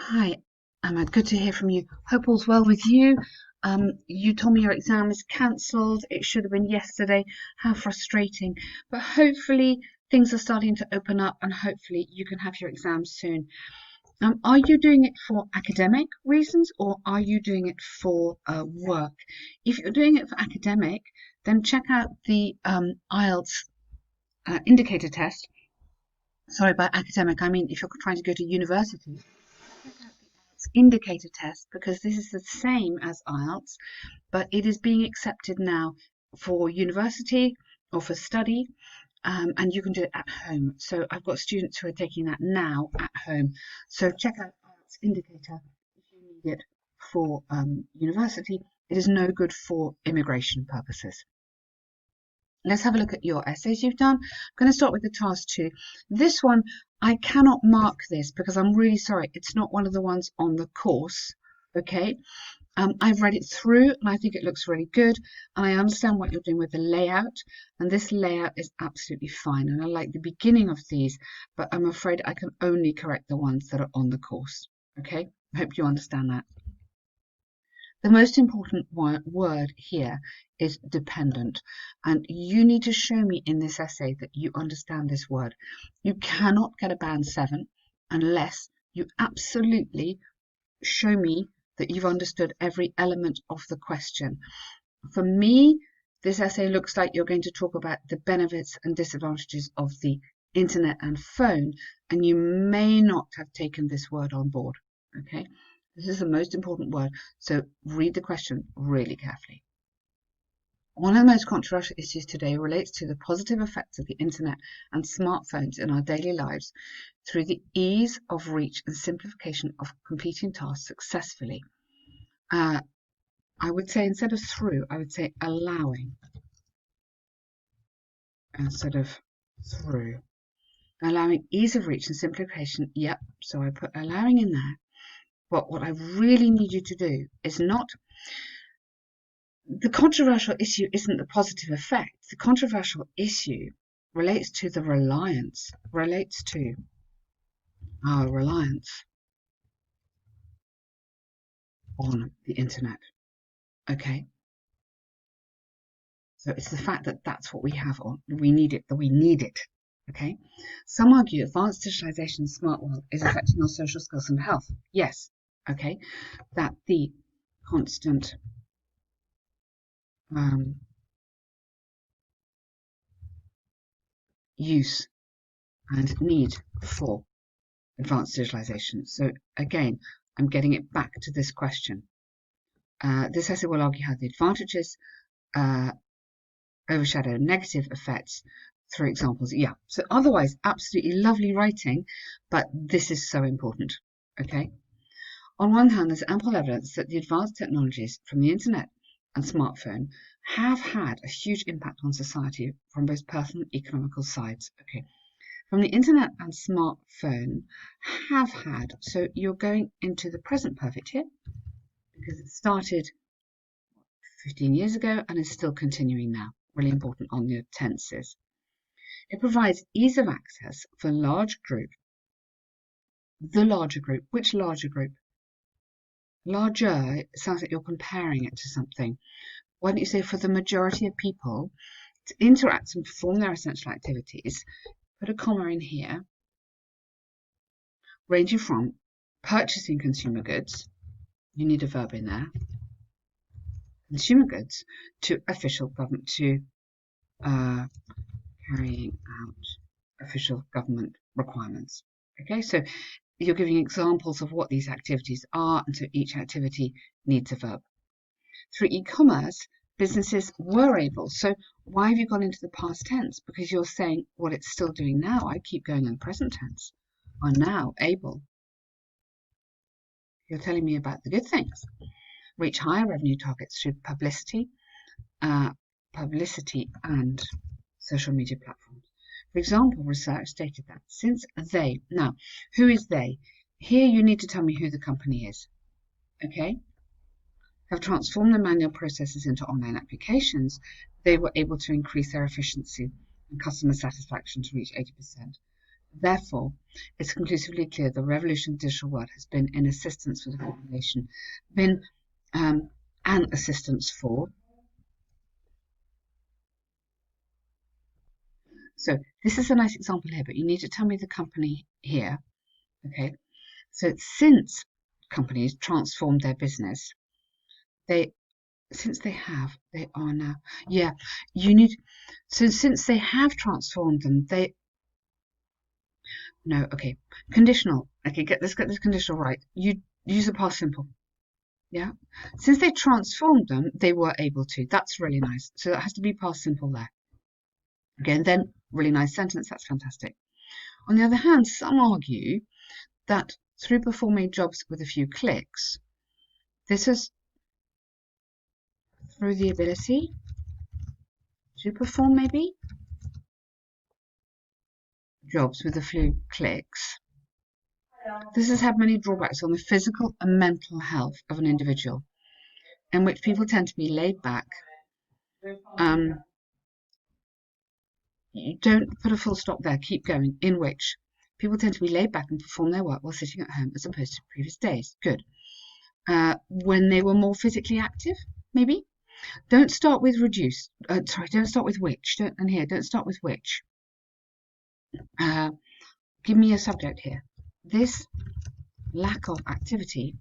Hi, Ahmad. Good to hear from you. Hope all's well with you. You told me your exam is cancelled. It should have been yesterday. How frustrating. But hopefully things are starting to open up and hopefully you can have your exam soon. Are you doing it for academic reasons or are you doing it for work? If you're doing it for academic, then check out the IELTS indicator test. Sorry, by academic, I mean if you're trying to go to university. Indicator test because this is the same as IELTS, but it is being accepted now for university or for study, and you can do it at home. So I've got students who are taking that now at home. So check out IELTS indicator if you need it for university. It is no good for immigration purposes. Let's have a look at your essays you've done. I'm going to start with the task 2. This one, I cannot mark this because I'm really sorry. It's not one of the ones on the course. Okay. I've read it through and I think it looks really good. And I understand what you're doing with the layout. And this layout is absolutely fine. And I like the beginning of these, but I'm afraid I can only correct the ones that are on the course. Okay. I hope you understand that. The most important word here is dependent, and you need to show me in this essay that you understand this word. You cannot get a band 7 unless you absolutely show me that you've understood every element of the question. For me, this essay looks like you're going to talk about the benefits and disadvantages of the internet and phone, and you may not have taken this word on board. Okay. This is the most important word, so read the question really carefully. One of the most controversial issues today relates to the positive effects of the internet and smartphones in our daily lives through the ease of reach and simplification of completing tasks successfully. I would say instead of through, I would say allowing instead of through. Allowing ease of reach and simplification, yep, so I put allowing in there. But what I really need you to do is not, the controversial issue isn't the positive effect. The controversial issue relates to the reliance, relates to our reliance on the internet. Okay? So it's the fact that that's what we have on, we need it, that we need it. Okay? Some argue advanced digitalization in the smart world is affecting our social skills and health. Yes. Okay? That the constant use and need for advanced digitalization. So again, I'm getting it back to this question. This essay will argue how the advantages overshadow negative effects through examples. Yeah, so otherwise, absolutely lovely writing, but this is so important. Okay. On one hand, there's ample evidence that the advanced technologies from the internet and smartphone have had a huge impact on society from both personal and economical sides. Okay. From the internet and smartphone have had, so you're going into the present perfect here because it started 15 years ago and is still continuing now. Really important on your tenses. It provides ease of access for large group. The larger group. Which larger group? Larger, it sounds like you're comparing it to something. Why don't you say for the majority of people to interact and perform their essential activities? Put a comma in here, ranging from purchasing consumer goods, you need a verb in there, consumer goods, to official government, to carrying out official government requirements. Okay, so you're giving examples of what these activities are, and so each activity needs a verb. Through e-commerce, businesses were able. So why have you gone into the past tense? Because you're saying what it's still doing now. I keep going in the present tense. Are now able. You're telling me about the good things. Reach higher revenue targets through publicity and social media platforms. For example, research stated that since they, now, who is they? Here you need to tell me who the company is. Okay? Have transformed the manual processes into online applications, they were able to increase their efficiency and customer satisfaction to reach 80%. Therefore, it's conclusively clear the revolution of the digital world has been in assistance for the population, been an assistance for. So this is a nice example here, but you need to tell me the company here. Okay, so since companies transformed their business, they they are now, yeah, you need, so since they have transformed them, okay, conditional, okay, let's get this conditional right. You use the past simple, yeah, since they transformed them, they were able to. That's really nice. So that has to be past simple there. Again, then really nice sentence. That's fantastic. On the other hand, some argue that through performing jobs with a few clicks, this is through the ability to perform maybe jobs with a few clicks. This has had many drawbacks on the physical and mental health of an individual, in which people tend to be laid back. You don't put a full stop there, keep going, in which people tend to be laid back and perform their work while sitting at home as opposed to previous days. Good. When they were more physically active, maybe. Don't start with reduce. Don't start with which. Don't start with which. Give me a subject here. This lack of activity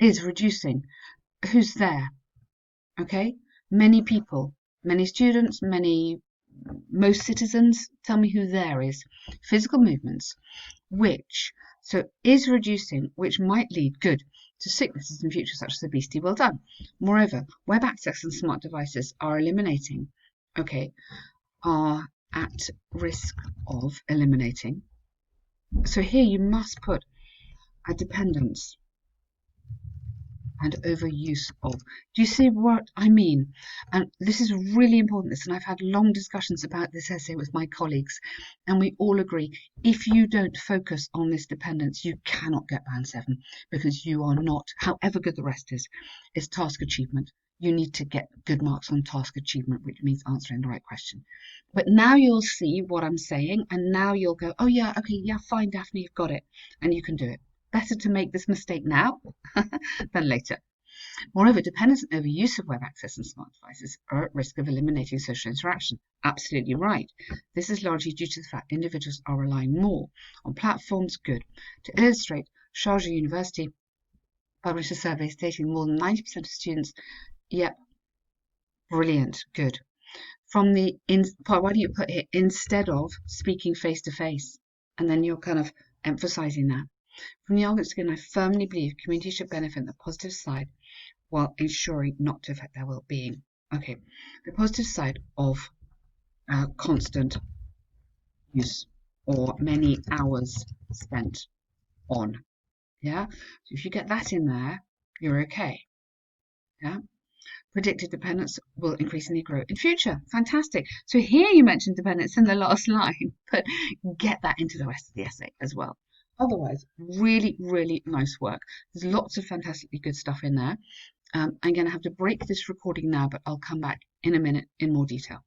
is reducing. Who's there? Okay? Many people, many students, most citizens. Tell me who there is. Physical movements, which is reducing, which might lead good to sicknesses in future, such as obesity. Well done. Moreover, web access and smart devices are at risk of eliminating. So here you must put a dependence and overuse of. Do you see what I mean? And this is really important, and I've had long discussions about this essay with my colleagues, and we all agree, if you don't focus on this dependence, you cannot get band 7, because you are not, however good the rest is task achievement. You need to get good marks on task achievement, which means answering the right question. But now you'll see what I'm saying, and now you'll go, oh yeah, okay, yeah, fine, Daphne, you've got it, and you can do it. Better to make this mistake now than later. Moreover, dependence and overuse of web access and smart devices are at risk of eliminating social interaction. Absolutely right. This is largely due to the fact individuals are relying more on platforms. Good. To illustrate, Sharjah University published a survey stating more than 90% of students, yep, brilliant, good. Why don't you put here, instead of speaking face to face, and then you're kind of emphasizing that. From the arguments given, I firmly believe communities should benefit the positive side while ensuring not to affect their well-being. Okay, the positive side of constant use or many hours spent on. Yeah, so if you get that in there, you're okay. Yeah. Predicted dependence will increasingly grow in future. Fantastic. So here you mentioned dependence in the last line, but get that into the rest of the essay as well. Otherwise, really, really nice work. There's lots of fantastically good stuff in there. I'm going to have to break this recording now, but I'll come back in a minute in more detail.